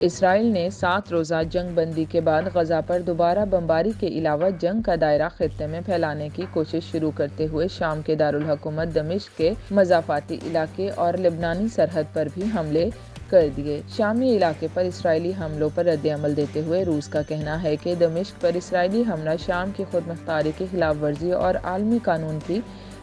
اسرائیل نے 7 روزہ جنگ بندی کے بعد غزہ پر دوبارہ بمباری کے علاوہ جنگ کا دائرہ خطے میں پھیلانے کی کوشش شروع کرتے ہوئے شام کے دارالحکومت دمشق کے مضافاتی علاقے اور لبنانی سرحد پر بھی حملے کر دیے۔ شامی علاقے پر اسرائیلی حملوں پر رد عمل دیتے ہوئے روس کا کہنا ہے کہ دمشق پر اسرائیلی حملہ شام کی خود مختاری کی خلاف ورزی اور عالمی قانون کی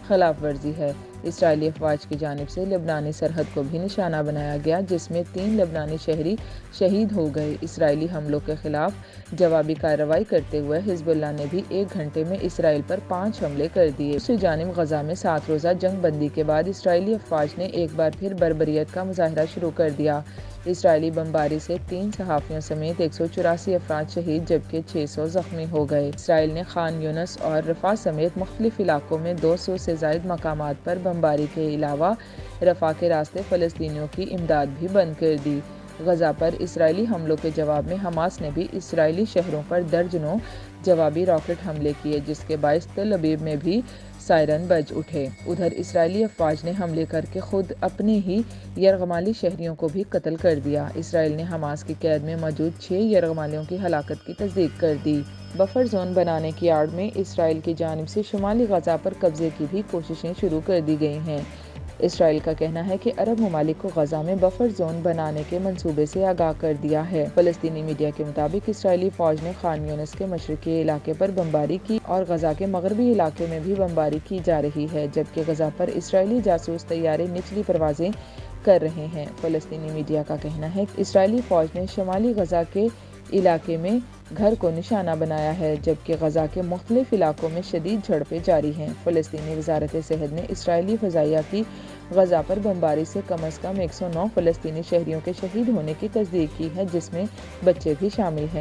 خلاف ورزی ہے۔ اسرائیلی افواج کی جانب سے لبنانی سرحد کو بھی نشانہ بنایا گیا، جس میں 3 لبنانی شہری شہید ہو گئے۔ اسرائیلی حملوں کے خلاف جوابی کارروائی کرتے ہوئے حزب اللہ نے بھی 1 گھنٹے میں اسرائیل پر 5 حملے کر دیے۔ دوسری جانب غزہ میں 7 روزہ جنگ بندی کے بعد اسرائیلی افواج نے ایک بار پھر بربریت کا مظاہرہ شروع کر دیا۔ اسرائیلی بمباری سے 3 صحافیوں سمیت 184 افراد شہید جبکہ 600 زخمی ہو گئے۔ اسرائیل نے خان یونس اور رفح سمیت مختلف علاقوں میں 200 سے زائد مقامات پر بمباری کے علاوہ رفح کے راستے فلسطینیوں کی امداد بھی بند کر دی۔ غزہ پر اسرائیلی حملوں کے جواب میں حماس نے بھی اسرائیلی شہروں پر درجنوں جوابی راکٹ حملے کیے، جس کے باعث تل ابیب میں بھی سائرن بج اٹھے۔ ادھر اسرائیلی افواج نے حملے کر کے خود اپنے ہی یرغمالی شہریوں کو بھی قتل کر دیا۔ اسرائیل نے حماس کی قید میں موجود 6 یرغمالیوں کی ہلاکت کی تصدیق کر دی۔ بفر زون بنانے کی آڑ میں اسرائیل کی جانب سے شمالی غزہ پر قبضے کی بھی کوششیں شروع کر دی گئی ہیں۔ اسرائیل کا کہنا ہے کہ عرب ممالک کو غزہ میں بفر زون بنانے کے منصوبے سے آگاہ کر دیا ہے۔ فلسطینی میڈیا کے مطابق اسرائیلی فوج نے خان یونس کے مشرقی علاقے پر بمباری کی اور غزہ کے مغربی علاقے میں بھی بمباری کی جا رہی ہے، جبکہ غزہ پر اسرائیلی جاسوس طیارے نچلی پروازیں کر رہے ہیں۔ فلسطینی میڈیا کا کہنا ہے کہ اسرائیلی فوج نے شمالی غزہ کے علاقے میں گھر کو نشانہ بنایا ہے، جبکہ غزہ کے مختلف علاقوں میں شدید جھڑپیں جاری ہیں۔ فلسطینی وزارت صحت نے اسرائیلی فضائیہ کی غزہ پر بمباری سے کم از کم 109 فلسطینی شہریوں کے شہید ہونے کی تصدیق کی ہے، جس میں بچے بھی شامل ہیں۔